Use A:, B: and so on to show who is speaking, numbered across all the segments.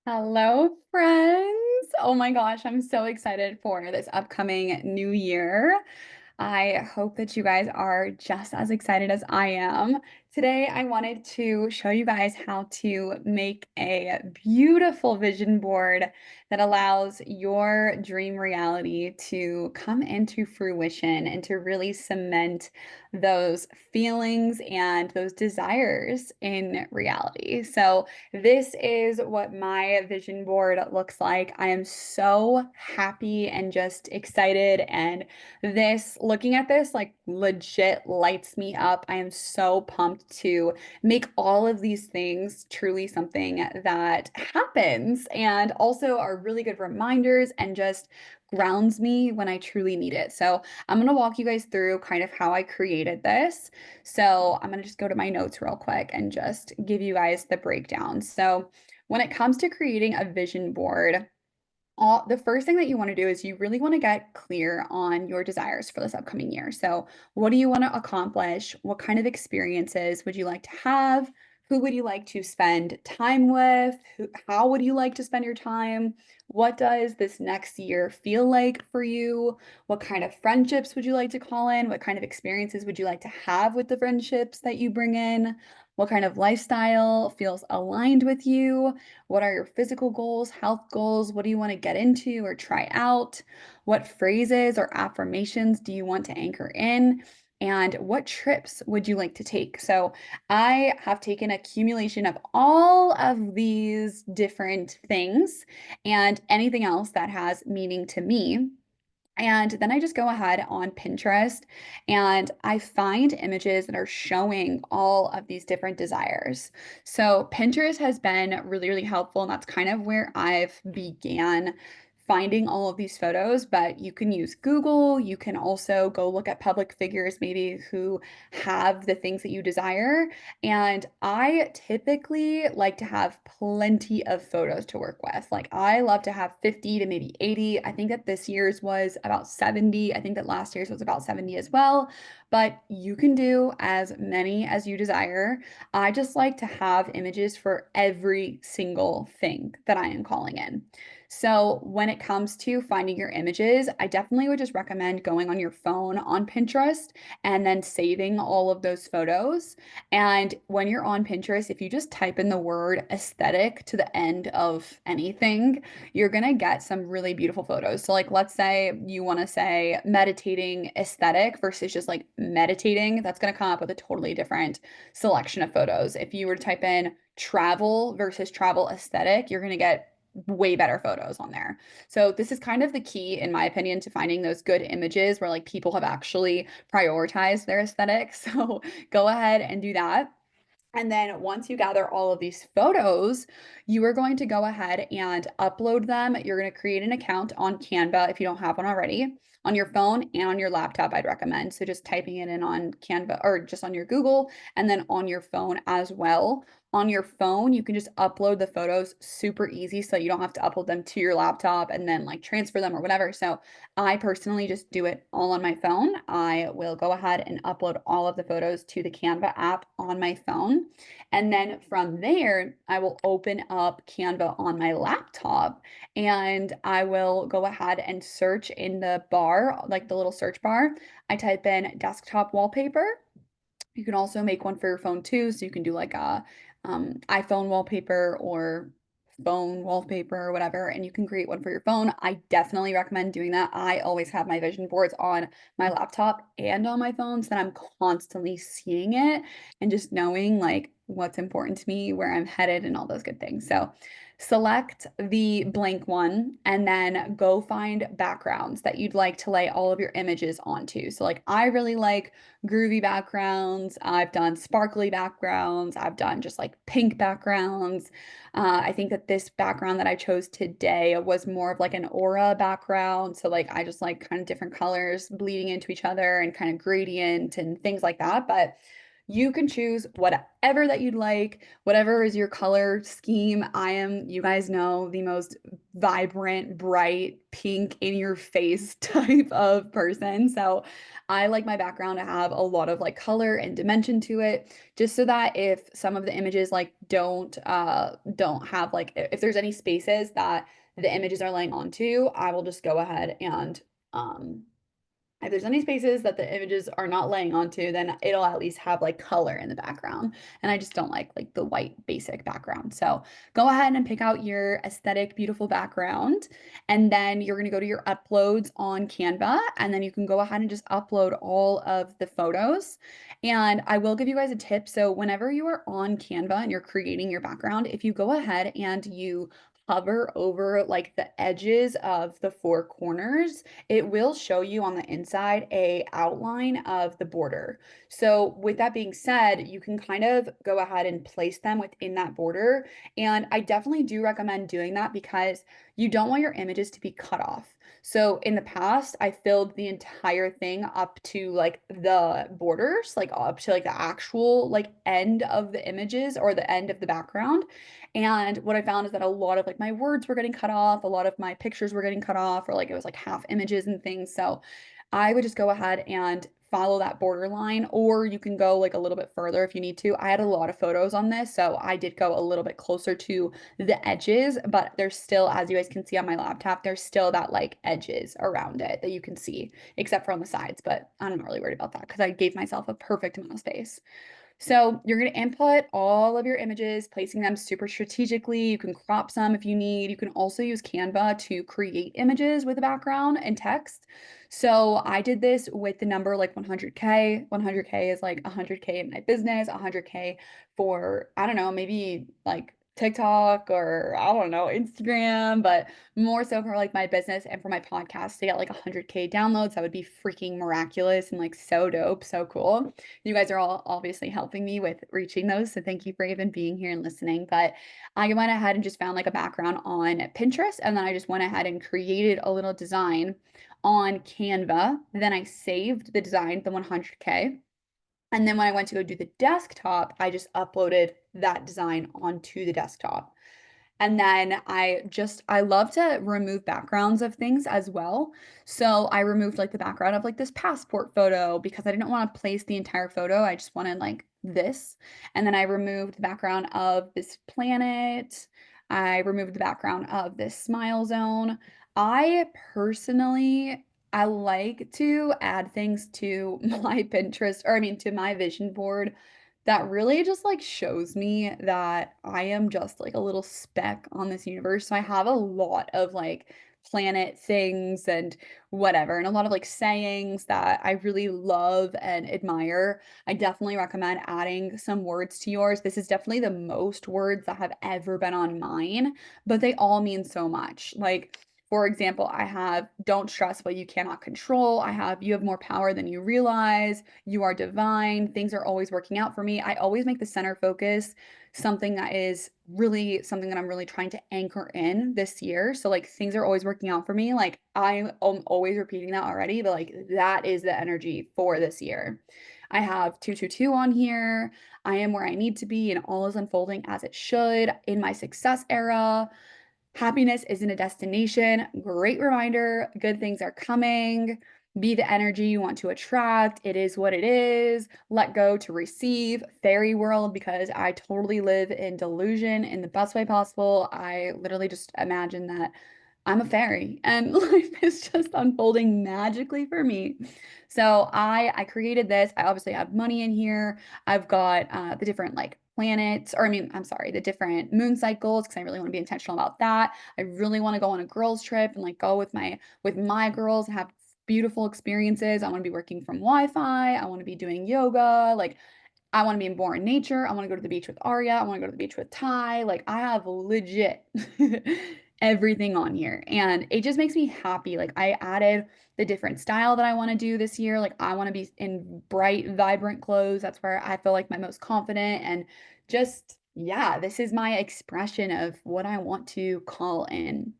A: Hello, friends. Oh my gosh, I'm so excited for this upcoming new year. I hope that you guys are just as excited as I am. Today, I wanted to show you guys how to make a beautiful vision board that allows your dream reality to come into fruition and to really cement those feelings and those desires in reality. So, this is what my vision board looks like. I am so happy and just excited, and looking at this, like legit lights me up. I am so pumped to make all of these things truly something that happens and also are really good reminders and just grounds me when I truly need it. So I'm going to walk you guys through kind of how I created this. So I'm going to just go to my notes real quick and just give you guys the breakdown. So when it comes to creating a vision board, the first thing that you want to do is you really want to get clear on your desires for this upcoming year. So, what do you want to accomplish? What kind of experiences would you like to have? Who would you like to spend time with? How would you like to spend your time? What does this next year feel like for you? What kind of friendships would you like to call in? What kind of experiences would you like to have with the friendships that you bring in? What kind of lifestyle feels aligned with you? What are your physical goals, health goals? What do you want to get into or try out? What phrases or affirmations do you want to anchor in? And what trips would you like to take? So, I have taken accumulation of all of these different things and anything else that has meaning to me, and then I just go ahead on Pinterest and I find images that are showing all of these different desires. So Pinterest has been really, really helpful, and that's kind of where I've began finding all of these photos. But you can use Google, you can also go look at public figures maybe who have the things that you desire. And I typically like to have plenty of photos to work with. Like, I love to have 50 to maybe 80. I think that this year's was about 70. I think that last year's was about 70 as well. But you can do as many as you desire. I just like to have images for every single thing that I am calling in. So, when it comes to finding your images, I definitely would just recommend going on your phone on Pinterest and then saving all of those photos. And when you're on Pinterest, if you just type in the word aesthetic to the end of anything, you're gonna get some really beautiful photos. So, like, let's say you want to say meditating aesthetic versus just like meditating, that's gonna come up with a totally different selection of photos. If you were to type in travel versus travel aesthetic, you're gonna get way better photos on there. So this is kind of the key, in my opinion, to finding those good images where like people have actually prioritized their aesthetic. So go ahead and do that. And then once you gather all of these photos, you are going to go ahead and upload them. You're going to create an account on Canva if you don't have one already, on your phone and on your laptop, I'd recommend. So just typing it in on Canva or just on your Google and then on your phone as well. On your phone, you can just upload the photos super easy so you don't have to upload them to your laptop and then like transfer them or whatever. So I personally just do it all on my phone. I will go ahead and upload all of the photos to the Canva app on my phone. And then from there, I will open up Canva on my laptop and I will go ahead and search in the bar, like the little search bar. I type in desktop wallpaper. You can also make one for your phone too. So you can do like a iPhone wallpaper or phone wallpaper or whatever, and you can create one for your phone. I definitely recommend doing that. I always have my vision boards on my laptop and on my phone so that I'm constantly seeing it and just knowing like what's important to me, where I'm headed, and all those good things. So select the blank one and then go find backgrounds that you'd like to lay all of your images onto. So like I really like groovy backgrounds. I've done sparkly backgrounds. I've done just like pink backgrounds. I think that this background that I chose today was more of like an aura background. So like I just like kind of different colors bleeding into each other and kind of gradient and things like that. But You can choose whatever that you'd like, whatever is your color scheme. I am, you guys know, the most vibrant, bright, pink in your face type of person. So I like my background to have a lot of like color and dimension to it, just so that if some of the images like don't have like if there's any spaces that the images are laying onto, I will just go ahead and um if there's any spaces that the images are not laying onto, then it'll at least have like color in the background. And I just don't like the white basic background. So go ahead and pick out your aesthetic, beautiful background. And then you're gonna go to your uploads on Canva, and then you can go ahead and just upload all of the photos. And I will give you guys a tip. So whenever you are on Canva and you're creating your background, if you go ahead and you hover over like the edges of the four corners, it will show you on the inside a outline of the border. So with that being said, you can kind of go ahead and place them within that border. And I definitely do recommend doing that because you don't want your images to be cut off. So in the past, I filled the entire thing up to like the borders, like up to like the actual like end of the images or the end of the background. And what I found is that a lot of like my words were getting cut off, a lot of my pictures were getting cut off, or like it was like half images and things. So I would just go ahead and follow that borderline, or you can go like a little bit further if you need to. I had a lot of photos on this, so I did go a little bit closer to the edges, but there's still, as you guys can see on my laptop, there's still that like edges around it that you can see, except for on the sides, but I'm not really worried about that because I gave myself a perfect amount of space. So you're going to input all of your images, placing them super strategically. You can crop some if you need. You can also use Canva to create images with a background and text. So I did this with the number like 100K. 100K is like 100K in my business, 100K for, I don't know, maybe like TikTok or I don't know, Instagram, but more so for like my business and for my podcast to get like 100K downloads. That would be freaking miraculous and like so dope, so cool. You guys are all obviously helping me with reaching those. So thank you for even being here and listening. But I went ahead and just found like a background on Pinterest. And then I just went ahead and created a little design on Canva. Then I saved the design, the 100K. And then when I went to go do the desktop, I just uploaded that design onto the desktop. And then I love to remove backgrounds of things as well. So I removed like the background of like this passport photo because I didn't want to place the entire photo. I just wanted like this. And then I removed the background of this planet. I removed the background of this smile zone. I personally I like to add things to my Pinterest, or I mean to my vision board that really just like shows me that I am just like a little speck on this universe. So I have a lot of like planet things and whatever, and a lot of like sayings that I really love and admire. I definitely recommend adding some words to yours. This is definitely the most words that have ever been on mine, but they all mean so much. Like, for example, I have don't stress what you cannot control. I have you have more power than you realize. You are divine. Things are always working out for me. I always make the center focus something that is really something that I'm really trying to anchor in this year. So like things are always working out for me. Like I'm always repeating that already, but like that is the energy for this year. I have 222 on here. I am where I need to be and all is unfolding as it should in my success era. Happiness isn't a destination. Great reminder. Good things are coming. Be the energy you want to attract. It is what it is. Let go to receive. Fairy world, because I totally live in delusion in the best way possible. I literally just imagine that I'm a fairy and life is just unfolding magically for me. So I created this. I obviously have money in here. I've got the different like planets, or I mean, I'm sorry, the different moon cycles, because I really want to be intentional about that. I really want to go on a girls trip and like go with my girls and have beautiful experiences. I want to be working from Wi-Fi. I want to be doing yoga. Like I want to be more in nature. I want to go to the beach with Arya. I want to go to the beach with Ty. Like I have legit everything on here. And it just makes me happy. Like I added the different style that I want to do this year. Like I want to be in bright, vibrant clothes. That's where I feel like my most confident and just yeah, this is my expression of what I want to call in.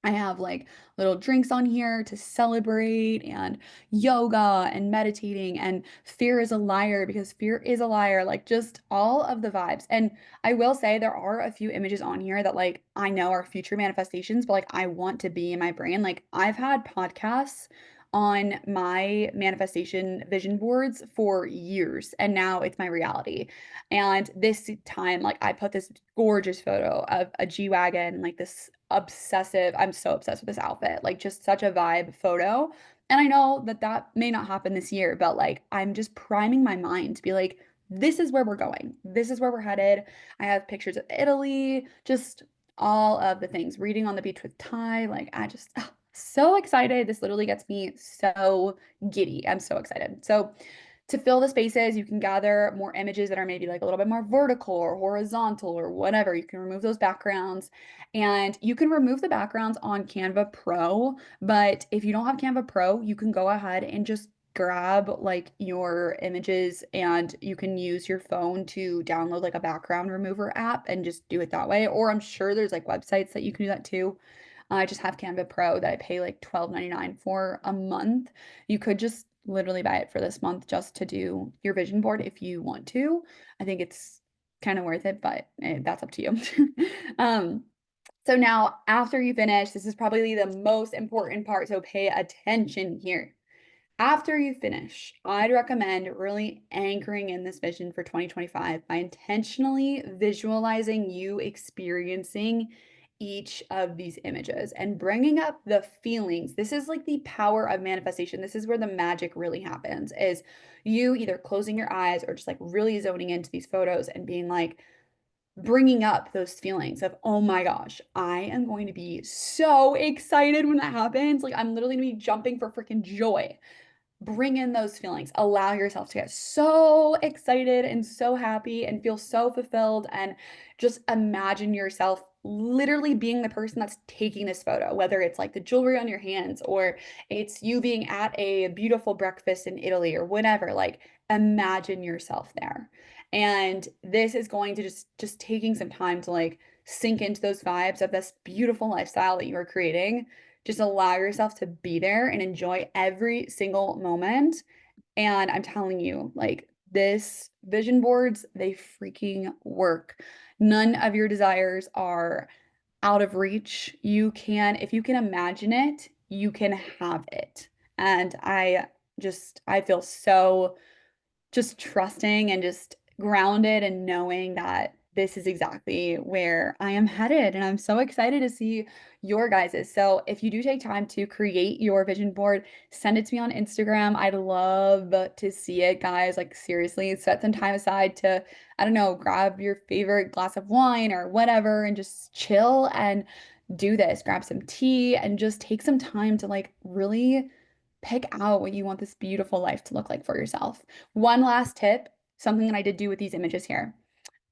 A: I have like little drinks on here to celebrate and yoga and meditating and fear is a liar because fear is a liar. Like just all of the vibes. And I will say there are a few images on here that like I know are future manifestations, but like I want to be in my brain. Like I've had podcasts on my manifestation vision boards for years and now it's my reality. And this time, like I put this gorgeous photo of a G-Wagon, like this obsessive, I'm so obsessed with this outfit, like just such a vibe photo. And I know that that may not happen this year, but like I'm just priming my mind to be like, this is where we're going. This is where we're headed. I have pictures of Italy, just all of the things, reading on the beach with Ty. Like I just, so excited. This literally gets me so giddy. I'm so excited. So to fill the spaces, you can gather more images that are maybe like a little bit more vertical or horizontal or whatever. You can remove those backgrounds and you can remove the backgrounds on Canva Pro. But if you don't have Canva Pro, you can go ahead and just grab like your images and you can use your phone to download like a background remover app and just do it that way. Or I'm sure there's like websites that you can do that too. I just have Canva Pro that I pay like $12.99 for a month. You could just literally buy it for this month just to do your vision board if you want to. I think it's kind of worth it, but that's up to you. um, so now after you finish, this is probably the most important part, so pay attention here. After you finish, I'd recommend really anchoring in this vision for 2025 by intentionally visualizing you experiencing each of these images and bringing up the feelings. This is like the power of manifestation. This is where the magic really happens is you either closing your eyes or just like really zoning into these photos and being like bringing up those feelings of, oh my gosh, I am going to be so excited when that happens. Like I'm literally gonna be jumping for freaking joy. Bring in those feelings. Allow yourself to get so excited and so happy and feel so fulfilled. And just imagine yourself literally being the person that's taking this photo, whether it's like the jewelry on your hands or it's you being at a beautiful breakfast in Italy or whatever. Like imagine yourself there. And this is going to just taking some time to like sink into those vibes of this beautiful lifestyle that you are creating. Just allow yourself to be there and enjoy every single moment. And I'm telling you, like this vision boards, they freaking work. None of your desires are out of reach. You can, if you can imagine it, you can have it. And I feel so just trusting and just grounded and knowing that this is exactly where I am headed. And I'm so excited to see your guys's. So if you do take time to create your vision board, send it to me on Instagram. I'd love to see it, guys. Like seriously, set some time aside to, I don't know, grab your favorite glass of wine or whatever and just chill and do this. Grab some tea and just take some time to like really pick out what you want this beautiful life to look like for yourself. One last tip, something that I did do with these images here.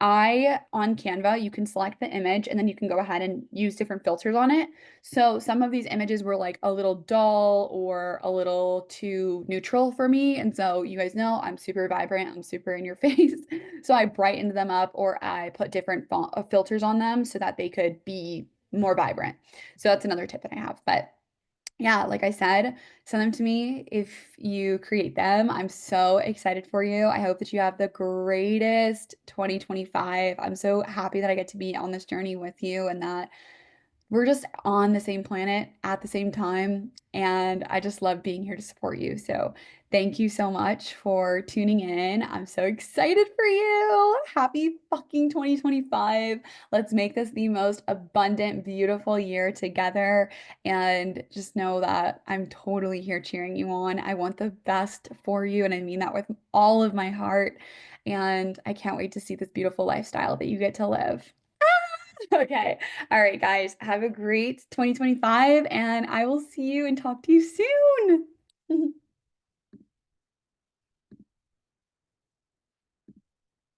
A: On Canva, you can select the image and then you can go ahead and use different filters on it. So some of these images were like a little dull or a little too neutral for me. And so you guys know I'm super vibrant, I'm super in your face. So I brightened them up or I put different filters on them so that they could be more vibrant. So that's another tip that I have. But yeah, like I said, send them to me if you create them. I'm so excited for you. I hope that you have the greatest 2025. I'm so happy that I get to be on this journey with you and that we're just on the same planet at the same time. And I just love being here to support you. So thank you so much for tuning in. I'm so excited for you. Happy fucking 2025. Let's make this the most abundant, beautiful year together. And just know that I'm totally here cheering you on. I want the best for you. And I mean that with all of my heart. And I can't wait to see this beautiful lifestyle that you get to live. Okay. All right, guys. Have a great 2025, and I will see you and talk to you soon.